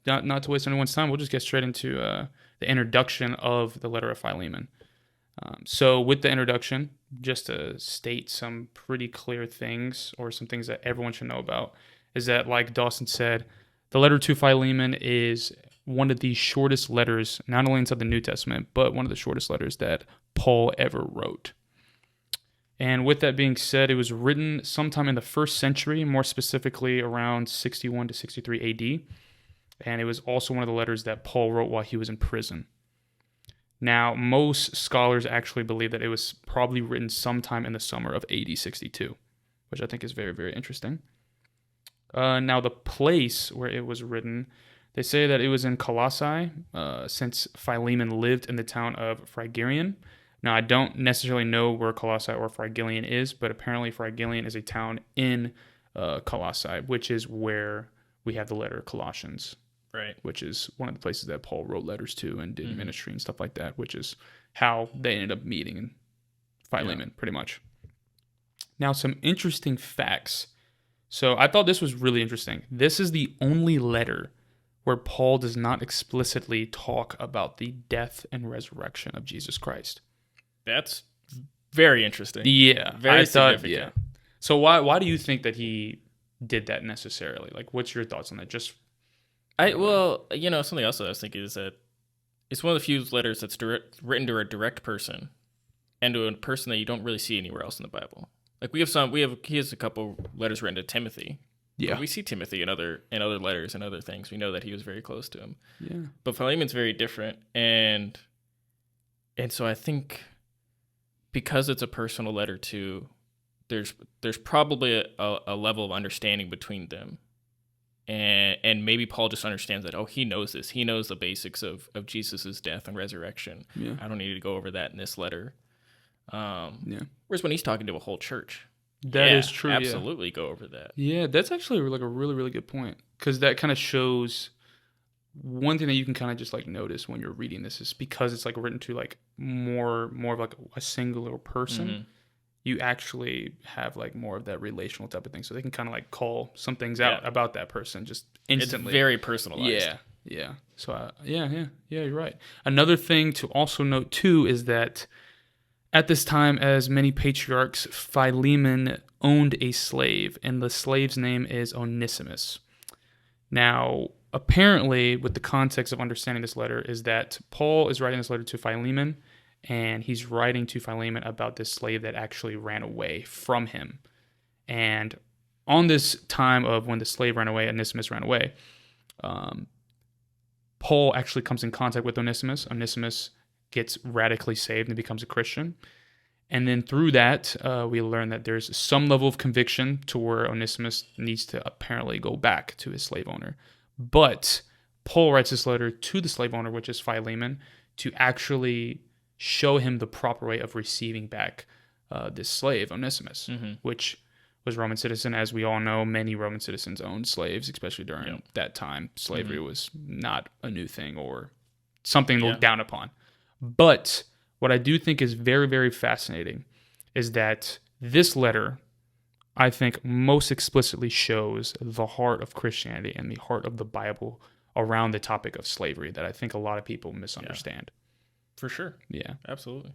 not to waste anyone's time, we'll just get straight into the introduction of the letter of Philemon. So with the introduction, just to state some pretty clear things, or some things that everyone should know about, is that, like Dawson said, the letter to Philemon is one of the shortest letters, not only inside the New Testament, but one of the shortest letters that Paul ever wrote. And with that being said, it was written sometime in the first century, more specifically around 61 to 63 AD. And it was also one of the letters that Paul wrote while he was in prison. Now, most scholars actually believe that it was probably written sometime in the summer of AD 62, which I think is very, very interesting. Now, the place where it was written, they say that it was in Colossae, since Philemon lived in the town of Phrygian. Now, I don't necessarily know where Colossae or Phrygian is, but apparently Phrygian is a town in Colossae, which is where we have the letter Colossians. Right. Which is one of the places that Paul wrote letters to and did ministry and stuff like that, which is how they ended up meeting in Philemon, pretty much. Now, some interesting facts. So I thought this was really interesting. This is the only letter where Paul does not explicitly talk about the death and resurrection of Jesus Christ. That's very interesting. Yeah. Very significant. Yeah. So why do you think that he did that necessarily? Like, what's your thoughts on that? Something else that I was thinking is that it's one of the few letters that's written to a direct person, and to a person that you don't really see anywhere else in the Bible. Like he has a couple letters written to Timothy. Yeah, but we see Timothy in other letters and other things. We know that he was very close to him. Yeah, but Philemon's very different, and so I think because it's a personal letter too, there's probably a level of understanding between them. And maybe Paul just understands that, he knows this. He knows the basics of Jesus' death and resurrection. Yeah. I don't need to go over that in this letter. Whereas when he's talking to a whole church, that is true. Absolutely go over that. Yeah, that's actually like a really, really good point. Because that kind of shows one thing that you can kind of just like notice when you're reading this is because it's like written to like more of like a singular person. Mm-hmm. You actually have like more of that relational type of thing. So they can kind of like call some things out about that person just instantly. It's very personalized. Yeah. So you're right. Another thing to also note too is that at this time, as many patriarchs, Philemon owned a slave, and the slave's name is Onesimus. Now, apparently, with the context of understanding this letter is that Paul is writing this letter to Philemon, and he's writing to Philemon about this slave that actually ran away from him. And on this time of when the slave ran away, Onesimus ran away, Paul actually comes in contact with Onesimus. Onesimus gets radically saved and becomes a Christian. And then through that, we learn that there's some level of conviction to where Onesimus needs to apparently go back to his slave owner. But Paul writes this letter to the slave owner, which is Philemon, to actually show him the proper way of receiving back this slave, Onesimus, which was Roman citizen. As we all know, many Roman citizens owned slaves, especially during that time. Slavery was not a new thing or something looked down upon. But what I do think is very, very fascinating is that this letter, I think, most explicitly shows the heart of Christianity and the heart of the Bible around the topic of slavery that I think a lot of people misunderstand. For sure. Yeah. Absolutely.